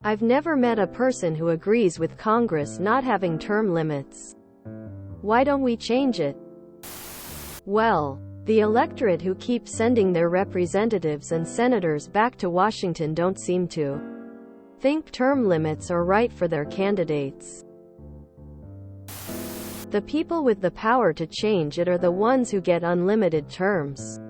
I've never met a person who agrees with Congress not having term limits. Why don't we change it? Well, the electorate who keep sending their representatives and senators back to Washington don't seem to think term limits are right for their candidates. The people with the power to change it are the ones who get unlimited terms.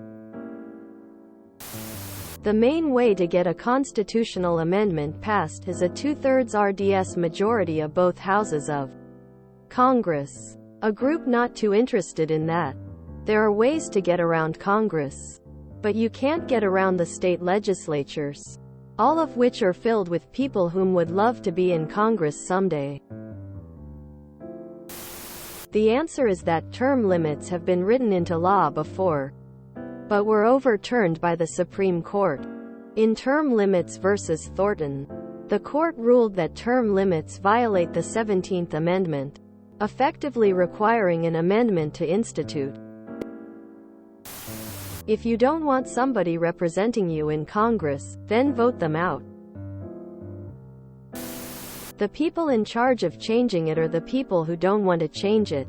The main way to get a constitutional amendment passed is a 2/3 RDS majority of both houses of Congress. A group not too interested in that. There are ways to get around Congress. But you can't get around the state legislatures, all of which are filled with people whom would love to be in Congress someday. The answer is that term limits have been written into law before, but were overturned by the Supreme Court. In Term Limits versus Thornton, the court ruled that term limits violate the 17th Amendment, effectively requiring an amendment to institute. If you don't want somebody representing you in Congress, then vote them out. The people in charge of changing it are the people who don't want to change it.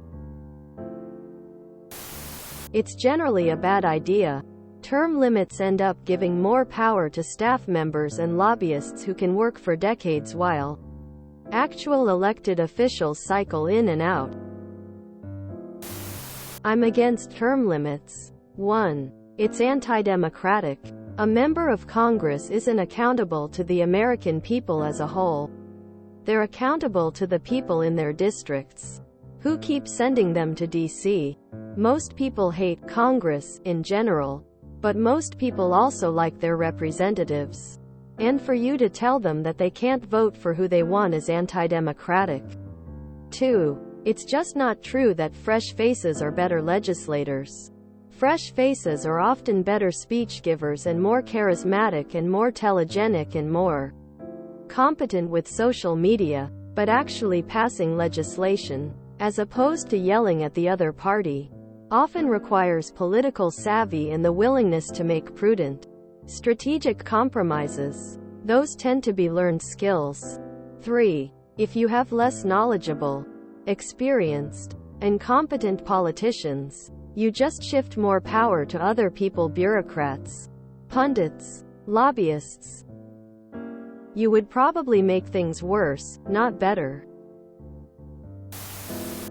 It's generally a bad idea. Term limits end up giving more power to staff members and lobbyists who can work for decades while actual elected officials cycle in and out. I'm against term limits. 1. It's anti-democratic. A member of Congress isn't accountable to the American people as a whole. They're accountable to the people in their districts, who keep sending them to D.C. Most people hate Congress, in general, but most people also like their representatives. And for you to tell them that they can't vote for who they want is anti-democratic. 2. It's just not true that fresh faces are better legislators. Fresh faces are often better speech givers and more charismatic and more telegenic and more competent with social media, but actually passing legislation, as opposed to yelling at the other party, often requires political savvy and the willingness to make prudent, strategic compromises. Those tend to be learned skills. 3. If you have less knowledgeable, experienced, and competent politicians, you just shift more power to other people, bureaucrats, pundits, lobbyists. You would probably make things worse, not better.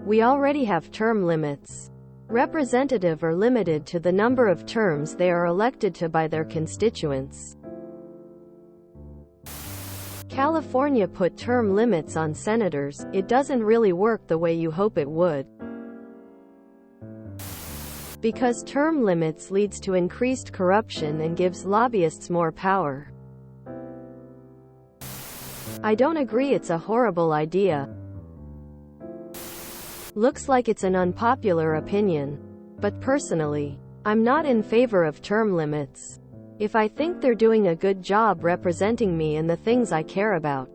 We already have term limits. Representatives are limited to the number of terms they are elected to by their constituents. California put term limits on senators. It doesn't really work the way you hope it would. Because term limits leads to increased corruption and gives lobbyists more power. I don't agree it's a horrible idea. Looks like it's an unpopular opinion. But personally, I'm not in favor of term limits. If I think they're doing a good job representing me and the things I care about,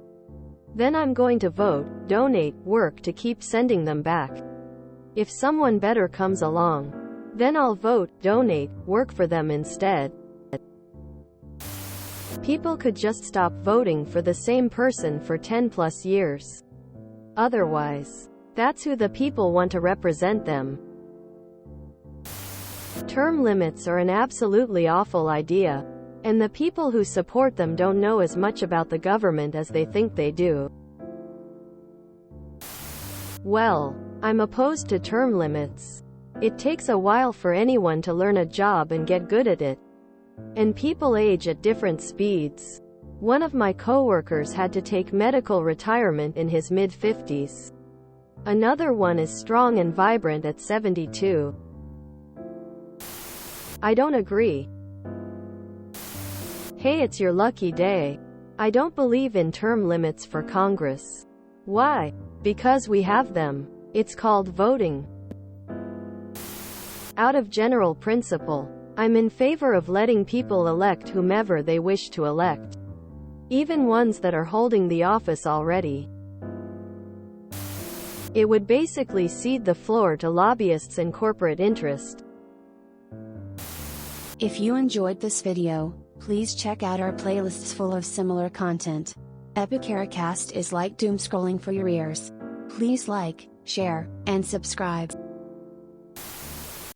then I'm going to vote, donate, work to keep sending them back. If someone better comes along, then I'll vote, donate, work for them instead. People could just stop voting for the same person for 10+ years. Otherwise, that's who the people want to represent them. Term limits are an absolutely awful idea, and the people who support them don't know as much about the government as they think they do. Well, I'm opposed to term limits. It takes a while for anyone to learn a job and get good at it. And people age at different speeds. One of my coworkers had to take medical retirement in his mid-50s. Another one is strong and vibrant at 72. I don't agree. Hey, it's your lucky day. I don't believe in term limits for Congress. Why? Because we have them. It's called voting. Out of general principle, I'm in favor of letting people elect whomever they wish to elect, even ones that are holding the office already. It would basically cede the floor to lobbyists and corporate interest. If you enjoyed this video, please check out our playlists full of similar content. Epicaricast is like doom scrolling for your ears. Please like, share, and subscribe.